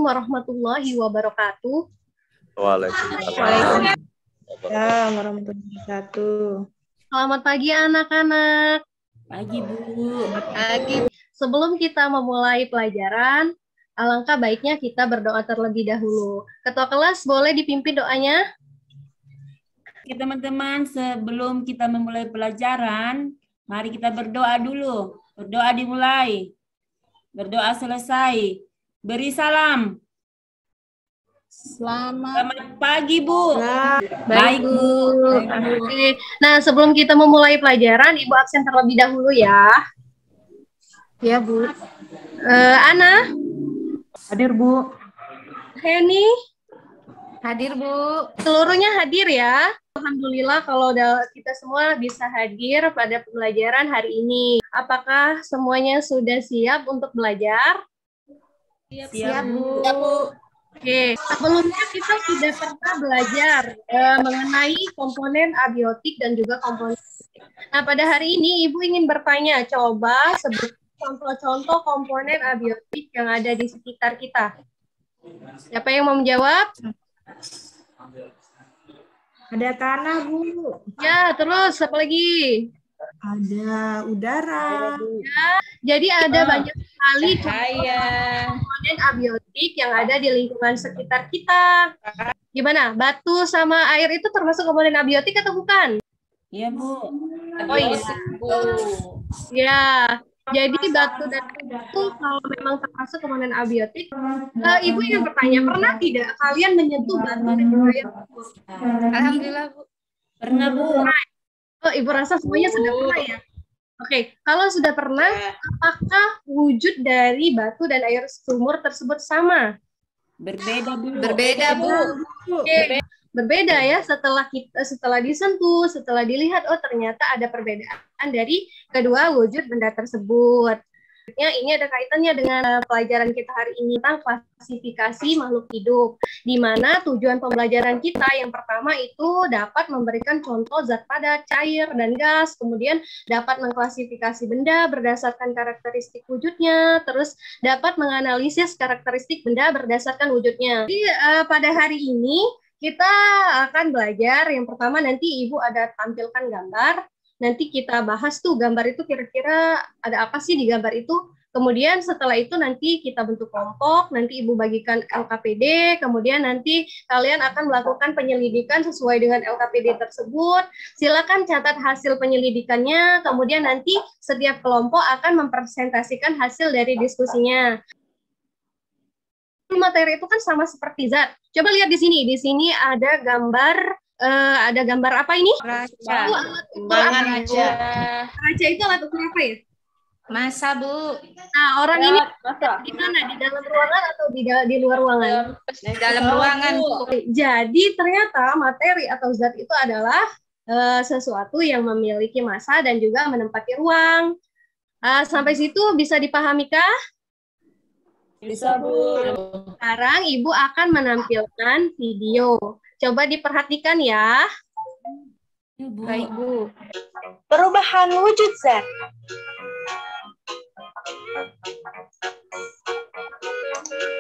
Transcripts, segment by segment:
warahmatullahi wabarakatuh. Waalaikumsalam warahmatullahi wabarakatuh. Selamat pagi anak-anak. Pagi, Bu. Selamat pagi. Sebelum kita memulai pelajaran, alangkah baiknya kita berdoa terlebih dahulu. Ketua kelas boleh dipimpin doanya? Oke, teman-teman, sebelum kita memulai pelajaran, mari kita berdoa dulu. Berdoa dimulai. Berdoa selesai. Beri salam. Selamat pagi, Bu. Baik, Bu. Oke. Nah, sebelum kita memulai pelajaran, Ibu absen terlebih dahulu ya. Ya, Bu. Ana? Hadir, Bu. Heni? Hadir, Bu. Seluruhnya hadir ya. Alhamdulillah kalau kita semua bisa hadir pada pembelajaran hari ini. Apakah semuanya sudah siap untuk belajar? Siap, Bu. Oke, sebelumnya kita sudah pernah belajar mengenai komponen abiotik dan juga komponen. Nah, pada hari ini Ibu ingin bertanya, coba sebut contoh-contoh komponen abiotik yang ada di sekitar kita. Siapa yang mau menjawab? Ada tanah, Bu. Ya, terus apa lagi? Ada udara. Ya, jadi ada banyak sekali komponen abiotik yang ada di lingkungan sekitar kita. Gimana? Batu sama air itu termasuk komponen abiotik atau bukan? Iya, Bu. Oh iya. Ya, jadi batu dan air itu kalau memang termasuk komponen abiotik, Ibu yang bertanya, pernah tidak kalian menyentuh batu dan air? Alhamdulillah, Bu. Pernah, Bu. Oh, Ibu rasa semuanya sudah pernah ya? Oke, kalau sudah pernah, apakah wujud dari batu dan air sumur tersebut sama? Berbeda, Bu. Berbeda, Bu. Oke, berbeda ya setelah disentuh, setelah dilihat, oh ternyata ada perbedaan dari kedua wujud benda tersebut. Ini ada kaitannya dengan pelajaran kita hari ini tentang klasifikasi makhluk hidup, di mana tujuan pembelajaran kita yang pertama itu dapat memberikan contoh zat padat, cair, dan gas, kemudian dapat mengklasifikasi benda berdasarkan karakteristik wujudnya, terus dapat menganalisis karakteristik benda berdasarkan wujudnya. Jadi pada hari ini kita akan belajar, yang pertama nanti Ibu ada tampilkan gambar. Nanti kita bahas tuh gambar itu kira-kira ada apa sih di gambar itu. Kemudian setelah itu nanti kita bentuk kelompok, nanti Ibu bagikan LKPD, kemudian nanti kalian akan melakukan penyelidikan sesuai dengan LKPD tersebut. Silakan catat hasil penyelidikannya, kemudian nanti setiap kelompok akan mempresentasikan hasil dari diskusinya. Materi itu kan sama seperti zat. Coba lihat di sini. Di sini ada gambar apa ini? Raca. Raca itu alat ukur apa ya? Masa, Bu. Nah, orang ini di mana? Di dalam ruangan atau di luar ruangan? Di dalam ruangan, Bu. Jadi ternyata materi atau zat itu adalah sesuatu yang memiliki massa dan juga menempati ruang. Sampai situ bisa dipahami kah? Bisa, Bu. Sekarang Ibu akan menampilkan video. Coba diperhatikan ya. Baik, Bu. Perubahan wujud zat.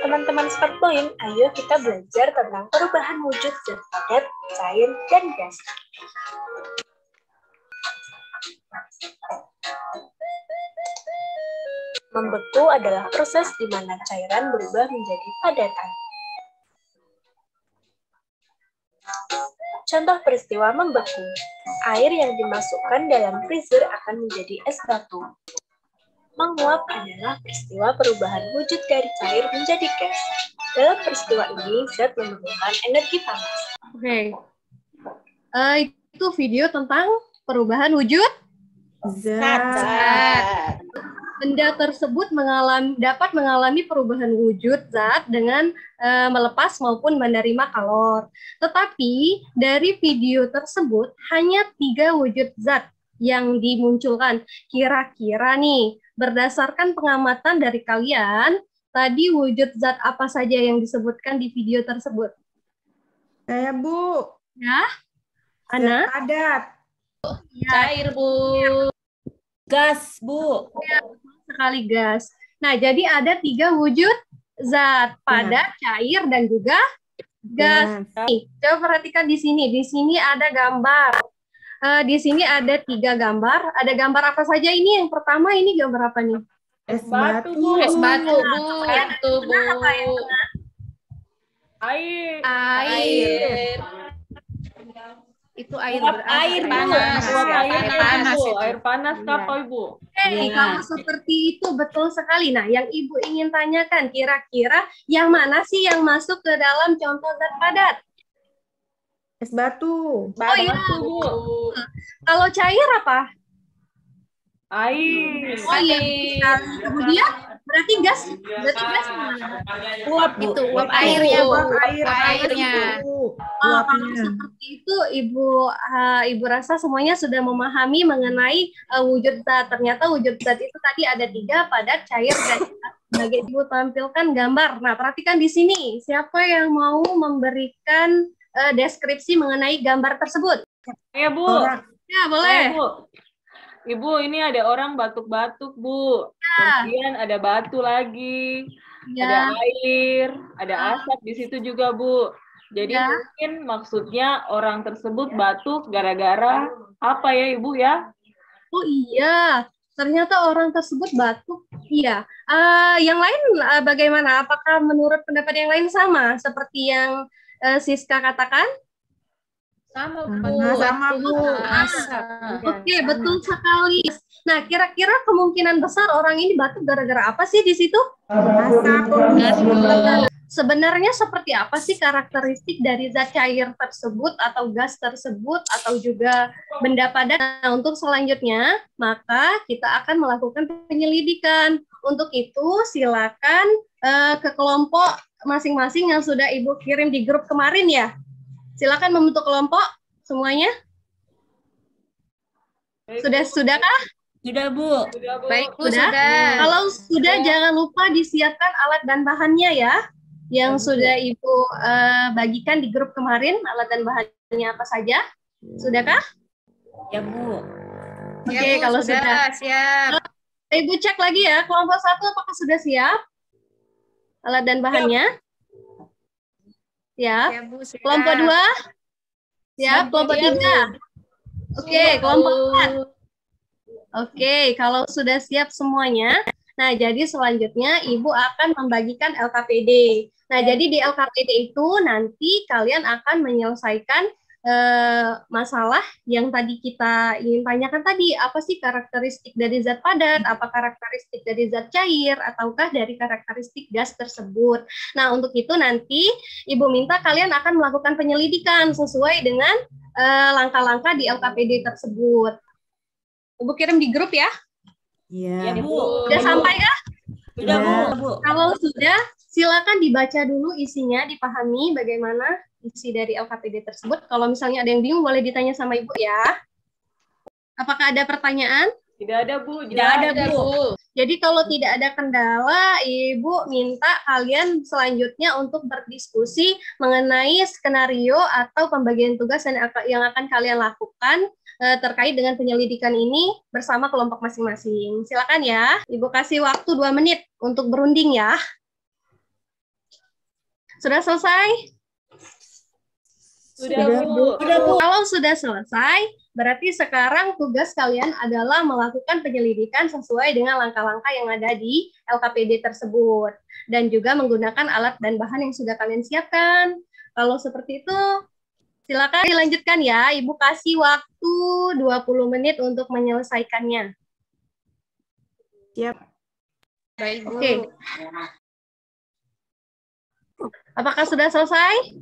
Teman-teman Sparkpoint, ayo kita belajar tentang perubahan wujud zat padat, cair, dan gas. Membeku adalah proses di mana cairan berubah menjadi padatan. Contoh peristiwa membeku. Air yang dimasukkan dalam freezer akan menjadi es batu. Menguap adalah peristiwa perubahan wujud dari cair menjadi gas. Dalam peristiwa ini, zat memerlukan energi panas. Oke. Itu video tentang perubahan wujud Zat. benda tersebut dapat mengalami perubahan wujud zat dengan melepas maupun menerima kalor. Tetapi dari video tersebut hanya 3 wujud zat yang dimunculkan. Kira-kira nih, berdasarkan pengamatan dari kalian, tadi wujud zat apa saja yang disebutkan di video tersebut? Saya, Bu. Ya, Ana? Zat padat. Ya, Cair, Bu. Gas, Bu. sekali gas. Nah, jadi ada 3 wujud zat padat, cair, dan juga gas. Nih, coba perhatikan di sini. Di sini ada gambar. Di sini ada 3 gambar. Ada gambar apa saja ini? Yang pertama ini gambar apa nih? Es batu, Bu. Es batu, Bu. Itu, Bu. Apa yang tengah? Air. Air. Itu air Uap air, Bu. panas. Uap air, Panas Bu. itu. Air panas kapal, Bu. Oke, kalau seperti itu betul sekali. Nah, yang Ibu ingin tanyakan, kira-kira yang mana sih yang masuk ke dalam contoh zat padat? Es batu. Oh iya, Bu. kalau cair apa? Air. Oh iya, sekali. Kemudian berarti gas mana? Uap, Bu. Itu uap airnya, Bu. Uap Uap airnya. Kalau seperti itu, Ibu rasa semuanya sudah memahami mengenai wujud zat. Ternyata wujud zat itu tadi ada 3, padat, cair, dan sebagai Ibu tampilkan gambar. Nah, perhatikan di sini. Siapa yang mau memberikan deskripsi mengenai gambar tersebut? Ya, Bu. Ya, boleh. Bu. Ibu, ini ada orang batuk-batuk, Bu. Kemudian ada batu lagi. Ya. Ada air, ada asap di situ juga, Bu. Jadi Ya. mungkin maksudnya orang tersebut batuk gara-gara apa ya, Ibu ya? Oh iya, ternyata orang tersebut batuk. Iya. Yang lain bagaimana? Apakah menurut pendapat yang lain sama seperti yang Siska katakan? Sama, Sama, Bu. Oke, betul sekali. Nah, kira-kira kemungkinan besar orang ini batuk gara-gara apa sih di situ? Sebenarnya seperti apa sih karakteristik dari zat cair tersebut atau gas tersebut atau juga benda padat? Nah, untuk selanjutnya, maka kita akan melakukan penyelidikan. Untuk itu, silakan ke kelompok masing-masing yang sudah Ibu kirim di grup kemarin ya. Silakan membentuk kelompok semuanya. Sudahkah? Sudah, Bu. Baik, Bu, Sudah? sudah. Kalau sudah, jangan lupa disiapkan alat dan bahannya ya. Yang sudah Ibu bagikan di grup kemarin, alat dan bahannya apa saja. Sudahkah? Ya, Bu. Oke, Ya, Bu, kalau sudah. siap. Ibu cek lagi ya, kelompok 1 apakah sudah siap? Alat dan bahannya? Siap. Ya, Bu, sudah. Kelompok 2? Siap. Kelompok 3? Oke, kelompok 4. Oke, kalau sudah siap semuanya, nah jadi selanjutnya Ibu akan membagikan LKPD. Nah, jadi di LKPD itu nanti kalian akan menyelesaikan masalah yang tadi kita ingin tanyakan tadi. Apa sih karakteristik dari zat padat, apa karakteristik dari zat cair, ataukah dari karakteristik gas tersebut. Nah, untuk itu nanti Ibu minta kalian akan melakukan penyelidikan sesuai dengan langkah-langkah di LKPD tersebut. Ibu kirim di grup ya. Ya, Bu. Sudah sampai kah? Sudah, Bu. Kalau sudah, silakan dibaca dulu isinya, dipahami bagaimana isi dari LKPD tersebut. Kalau misalnya ada yang bingung, boleh ditanya sama Ibu ya. Apakah ada pertanyaan? Tidak ada, Bu. Tidak ada, Bu. Jadi kalau tidak ada kendala, Ibu minta kalian selanjutnya untuk berdiskusi mengenai skenario atau pembagian tugas yang akan kalian lakukan terkait dengan penyelidikan ini bersama kelompok masing-masing. Silakan ya, Ibu kasih waktu 2 menit untuk berunding ya. Sudah selesai? Sudah, Bu. Kalau sudah selesai, berarti sekarang tugas kalian adalah melakukan penyelidikan sesuai dengan langkah-langkah yang ada di LKPD tersebut. Dan juga menggunakan alat dan bahan yang sudah kalian siapkan. Kalau seperti itu, silakan dilanjutkan ya. Ibu kasih waktu 20 menit untuk menyelesaikannya. Siap. Baik, Bu. Oke. Apakah sudah selesai?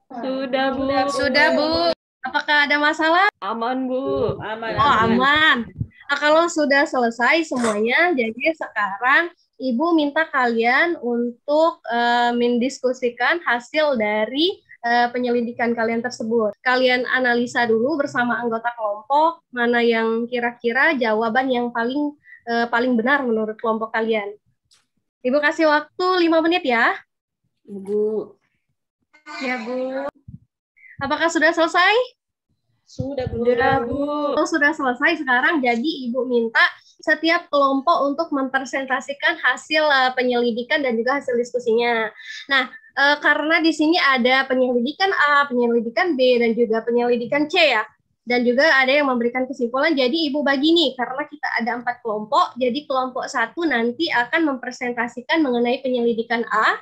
Sudah, Bu. Sudah, Bu. Apakah ada masalah? Aman, Bu. Oh, aman. Nah, kalau sudah selesai semuanya, jadi sekarang Ibu minta kalian untuk mendiskusikan hasil dari penyelidikan kalian tersebut. Kalian analisa dulu bersama anggota kelompok, mana yang kira-kira jawaban yang paling benar menurut kelompok kalian. Ibu kasih waktu 5 menit ya. Bu. Ya, Bu. Apakah sudah selesai? Sudah, Bu. Kalau sudah selesai sekarang, jadi Ibu minta setiap kelompok untuk mempresentasikan hasil penyelidikan dan juga hasil diskusinya. Nah, karena di sini ada penyelidikan A, penyelidikan B, dan juga penyelidikan C ya. Dan juga ada yang memberikan kesimpulan, jadi Ibu bagi nih, karena kita ada 4 kelompok, jadi kelompok 1 nanti akan mempresentasikan mengenai penyelidikan A,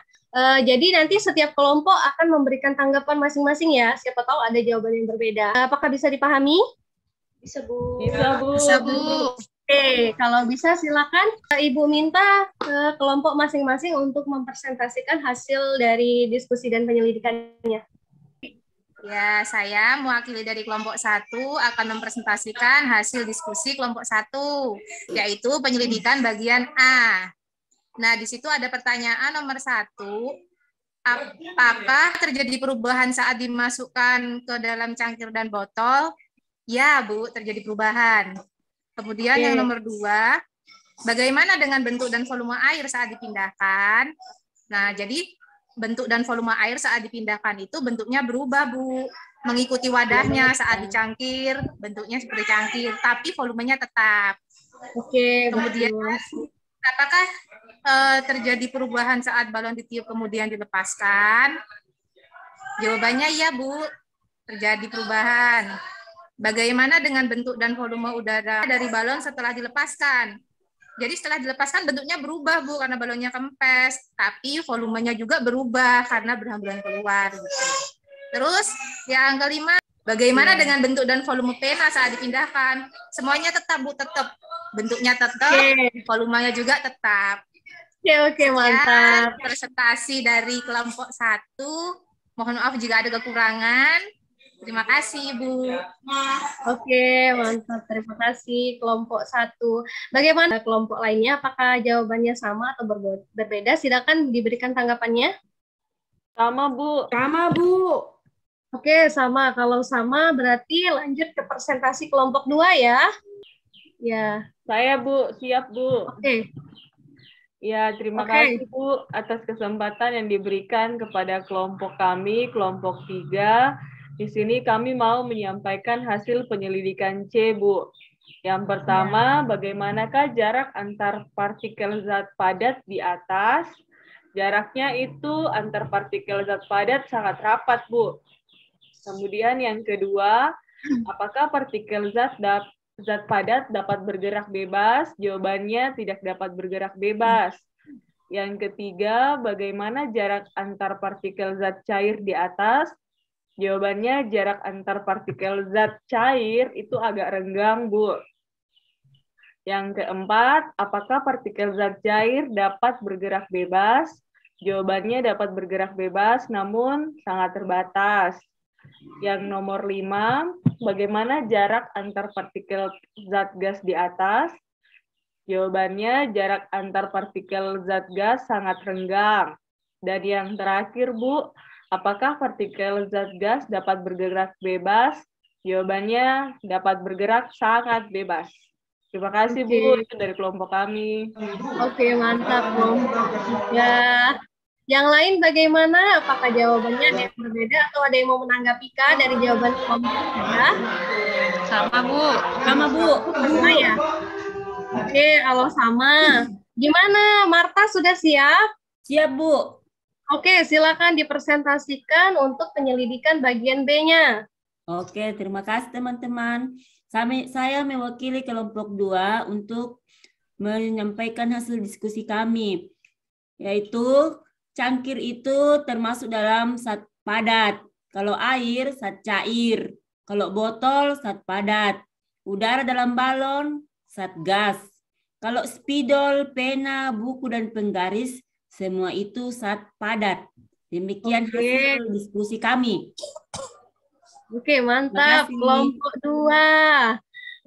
jadi nanti setiap kelompok akan memberikan tanggapan masing-masing ya, siapa tahu ada jawaban yang berbeda. Apakah bisa dipahami? Bisa, Bu. Bisa, Bu. Bisa, Bu. Oke, kalau bisa silakan Ibu minta ke kelompok masing-masing untuk mempresentasikan hasil dari diskusi dan penyelidikannya. Ya, saya mewakili dari kelompok 1 akan mempresentasikan hasil diskusi kelompok 1, yaitu penyelidikan bagian A. Nah, di situ ada pertanyaan nomor 1, apakah terjadi perubahan saat dimasukkan ke dalam cangkir dan botol? Ya, Bu, terjadi perubahan. Kemudian yang nomor 2, bagaimana dengan bentuk dan volume air saat dipindahkan? Nah, jadi bentuk dan volume air saat dipindahkan itu bentuknya berubah, Bu. Mengikuti wadahnya saat dicangkir, bentuknya seperti cangkir, tapi volumenya tetap. Oke, kemudian apakah terjadi perubahan saat balon ditiup kemudian dilepaskan? Jawabannya iya, Bu. Terjadi perubahan. Bagaimana dengan bentuk dan volume udara dari balon setelah dilepaskan? Jadi setelah dilepaskan bentuknya berubah, Bu, karena balonnya kempes, tapi volumenya juga berubah karena berhamburan keluar. Gitu. Terus yang kelima, bagaimana dengan bentuk dan volume pena saat dipindahkan? Semuanya tetap, Bu, tetap. Bentuknya tetap, volumenya juga tetap. Oke, mantap. Presentasi dari kelompok 1. Mohon maaf jika ada kekurangan. Terima kasih, Bu. Oke, mantap. Terima kasih kelompok 1. Bagaimana kelompok lainnya? Apakah jawabannya sama atau berbeda? Silakan diberikan tanggapannya. Sama, Bu. Sama, Bu. Oke, sama. Kalau sama berarti lanjut ke presentasi kelompok 2 ya. Ya. Saya, Bu. Siap, Bu. Oke. Ya, terima kasih, Bu, atas kesempatan yang diberikan kepada kelompok kami, kelompok 3. Di sini kami mau menyampaikan hasil penyelidikan C, Bu. Yang pertama, bagaimanakah jarak antar partikel zat padat di atas? Jaraknya itu antar partikel zat padat sangat rapat, Bu. Kemudian yang kedua, apakah partikel zat padat dapat bergerak bebas? Jawabannya tidak dapat bergerak bebas. Yang ketiga, bagaimana jarak antar partikel zat cair di atas? Jawabannya jarak antar partikel zat cair itu agak renggang, Bu. Yang keempat, apakah partikel zat cair dapat bergerak bebas? Jawabannya dapat bergerak bebas, namun sangat terbatas. Yang nomor 5, bagaimana jarak antar partikel zat gas di atas? Jawabannya jarak antar partikel zat gas sangat renggang. Dan yang terakhir, Bu, apakah partikel zat gas dapat bergerak bebas? Jawabannya dapat bergerak sangat bebas. Terima kasih, Bu, itu dari kelompok kami. Oke, mantap kelompok 3. Yang lain bagaimana? Apakah jawabannya ada yang berbeda atau ada yang mau menanggapi Kak dari jawaban kelompok 3? Sama, Bu. Sama, Bu. Sama ya? Oke, kalau sama. Gimana? Marta sudah siap? Siap, Bu. Oke, silakan dipresentasikan untuk penyelidikan bagian B-nya. Oke, terima kasih teman-teman. Saya mewakili kelompok 2 untuk menyampaikan hasil diskusi kami, yaitu cangkir itu termasuk dalam zat padat. Kalau air, zat cair. Kalau botol, zat padat. Udara dalam balon, zat gas. Kalau spidol, pena, buku, dan penggaris, semua itu zat padat. Demikian hasil diskusi kami. Oke, mantap. Kelompok 2.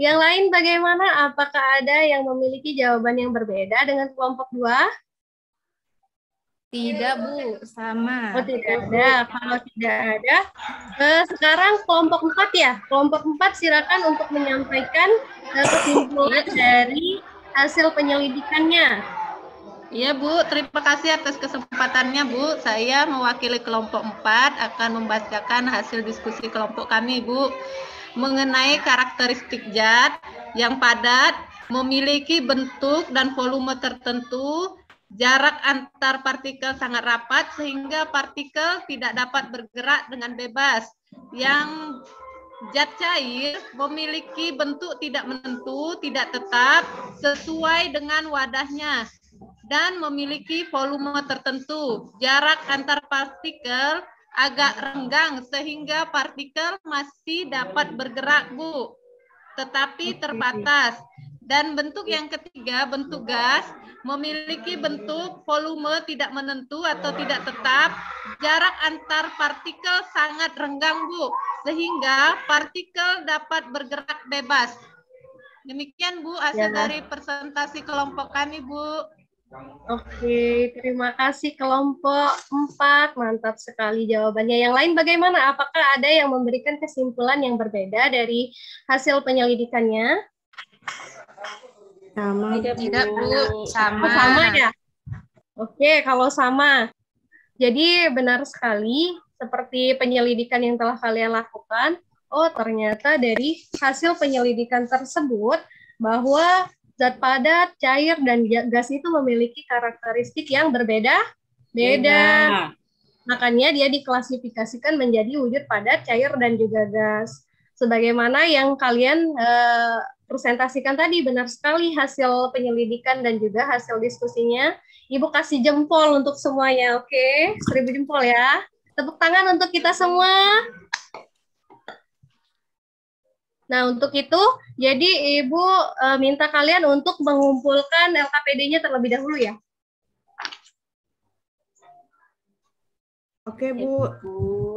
Yang lain bagaimana? Apakah ada yang memiliki jawaban yang berbeda dengan kelompok 2? Tidak, Bu. Sama. Oh, tidak ada. Kalau tidak ada, sekarang kelompok 4 ya. Kelompok 4 silakan untuk menyampaikan kesimpulan dari hasil penyelidikannya. Iya, Bu. Terima kasih atas kesempatannya, Bu. Saya mewakili kelompok 4 akan membacakan hasil diskusi kelompok kami, Bu. Mengenai karakteristik zat yang padat memiliki bentuk dan volume tertentu, jarak antar partikel sangat rapat sehingga partikel tidak dapat bergerak dengan bebas. Yang zat cair memiliki bentuk tidak menentu, tidak tetap, sesuai dengan wadahnya, dan memiliki volume tertentu. Jarak antar partikel agak renggang sehingga partikel masih dapat bergerak, Bu, tetapi terbatas. Dan bentuk yang ketiga, bentuk gas, memiliki bentuk volume tidak menentu atau tidak tetap. Jarak antar partikel sangat renggang, Bu, sehingga partikel dapat bergerak bebas. Demikian, Bu, hasil dari presentasi kelompok kami, Bu. Oke, terima kasih kelompok 4. Mantap sekali jawabannya. Yang lain bagaimana? Apakah ada yang memberikan kesimpulan yang berbeda dari hasil penyelidikannya? Sama. Tidak, Bu. Sama. Oh, sama ya? Oke, kalau sama. Jadi benar sekali seperti penyelidikan yang telah kalian lakukan. Oh, ternyata dari hasil penyelidikan tersebut bahwa zat padat, cair, dan gas itu memiliki karakteristik yang berbeda-beda. Makanya dia diklasifikasikan menjadi wujud padat, cair, dan juga gas. Sebagaimana yang kalian presentasikan tadi, benar sekali hasil penyelidikan dan juga hasil diskusinya. Ibu kasih jempol untuk semuanya, oke? 1000 jempol ya. Tepuk tangan untuk kita semua. Nah, untuk itu, jadi Ibu minta kalian untuk mengumpulkan LKPD-nya terlebih dahulu ya. Oke, Bu.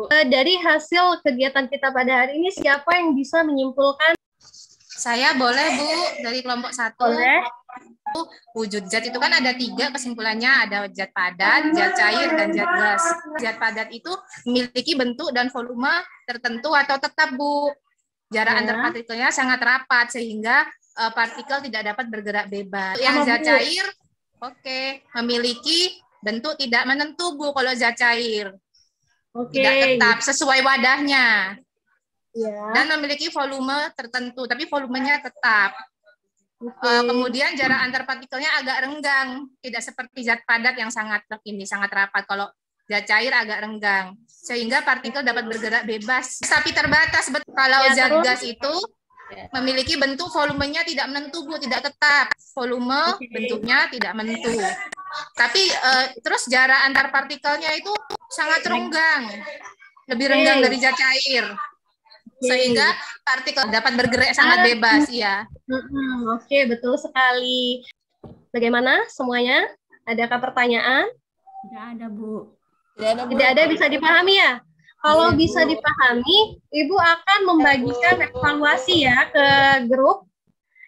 Dari hasil kegiatan kita pada hari ini, siapa yang bisa menyimpulkan? Saya boleh, Bu, dari kelompok 1. Boleh. Wujud zat itu kan ada 3 kesimpulannya, ada zat padat, zat cair, dan zat gas. Zat padat itu memiliki bentuk dan volume tertentu atau tetap, Bu. Jarak antar partikelnya sangat rapat sehingga partikel tidak dapat bergerak bebas. Yang zat cair, memiliki bentuk tidak menentu, Bu, kalau zat cair. Tidak tetap, sesuai wadahnya. Dan memiliki volume tertentu, tapi volumenya tetap. Kemudian jarak antar partikelnya agak renggang, tidak seperti zat padat yang sangat rapat. Kalau zat cair agak renggang, sehingga partikel dapat bergerak bebas, tapi terbatas. Kalau zat gas itu memiliki bentuk volumenya tidak menentu, Bu, tidak tetap. Volume bentuknya tidak menentu. Tapi terus jarak antar partikelnya itu sangat renggang, lebih renggang dari zat cair. Sehingga partikel dapat bergerak sangat bebas, ya. Oke, betul sekali. Bagaimana semuanya? Adakah pertanyaan? Tidak ada, Bu. Tidak ada, bisa dipahami ya? Kalau bisa dipahami, Ibu akan membagikan evaluasi ya ke grup.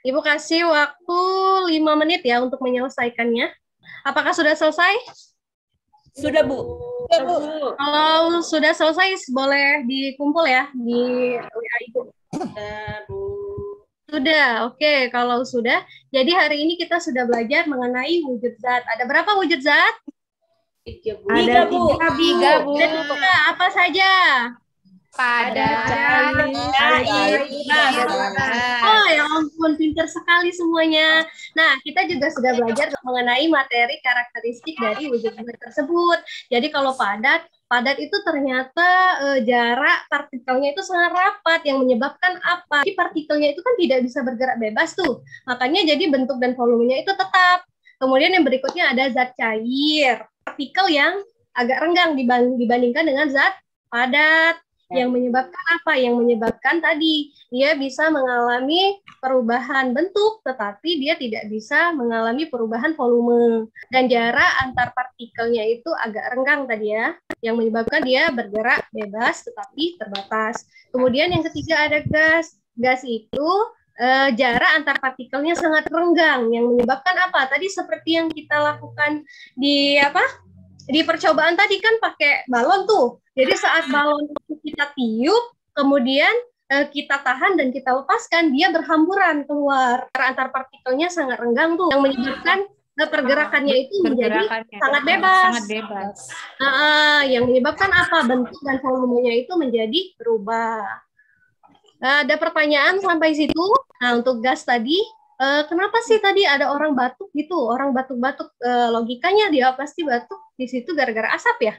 Ibu kasih waktu 5 menit ya untuk menyelesaikannya. Apakah sudah selesai? Sudah, Bu. Kalau sudah selesai, boleh dikumpul ya di WA Ibu. Sudah, oke. Kalau sudah, jadi hari ini kita sudah belajar mengenai wujud zat. Ada berapa wujud zat? 3, Bu. Ada 3, Bu. Apa saja? Padat, cair. Oh ya ampun, pintar sekali semuanya. Nah, kita juga sudah belajar mengenai materi karakteristik dari wujud zat tersebut. Jadi kalau padat itu ternyata jarak partikelnya itu sangat rapat, yang menyebabkan apa? Jadi partikelnya itu kan tidak bisa bergerak bebas tuh. Makanya jadi bentuk dan volumenya itu tetap. Kemudian yang berikutnya ada zat cair, partikel yang agak renggang dibandingkan dengan zat padat. Yang menyebabkan apa? Yang menyebabkan tadi dia bisa mengalami perubahan bentuk, tetapi dia tidak bisa mengalami perubahan volume. Dan jarak antar partikelnya itu agak renggang tadi ya, yang menyebabkan dia bergerak bebas tetapi terbatas. Kemudian yang ketiga ada gas. Gas itu jarak antar partikelnya sangat renggang, yang menyebabkan apa? Tadi seperti yang kita lakukan di percobaan tadi kan pakai balon tuh. Jadi saat balon itu kita tiup, kemudian kita tahan dan kita lepaskan, dia berhamburan keluar. Antar partikelnya sangat renggang tuh, yang menyebabkan pergerakannya itu menjadi sangat bebas. Yang menyebabkan apa? Bentuk dan volumenya itu menjadi berubah. Ada pertanyaan sampai situ? Nah, untuk gas tadi, kenapa sih tadi ada orang batuk gitu, orang batuk-batuk, logikanya dia pasti batuk di situ gara-gara asap ya.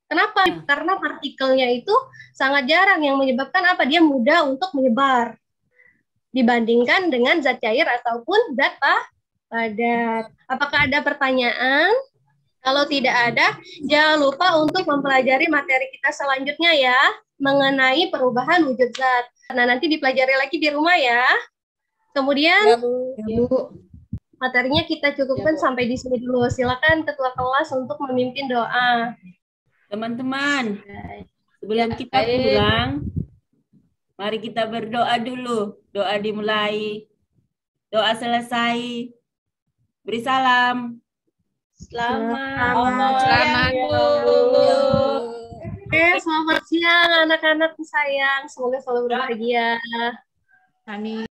Kenapa? Karena partikelnya itu sangat jarang, yang menyebabkan apa? Dia mudah untuk menyebar dibandingkan dengan zat cair ataupun zat padat. Apakah ada pertanyaan? Kalau tidak ada, jangan lupa untuk mempelajari materi kita selanjutnya ya, mengenai perubahan wujud zat. Nah, nanti dipelajari lagi di rumah ya. Kemudian, materinya kita cukupkan sampai di sini dulu. Silakan ketua kelas untuk memimpin doa. Teman-teman, sebelum kita pulang, mari kita berdoa dulu. Doa dimulai, doa selesai. Beri salam. Selamat Oke, selamat siang anak-anak sayang. Semoga selalu berbahagia. Amin.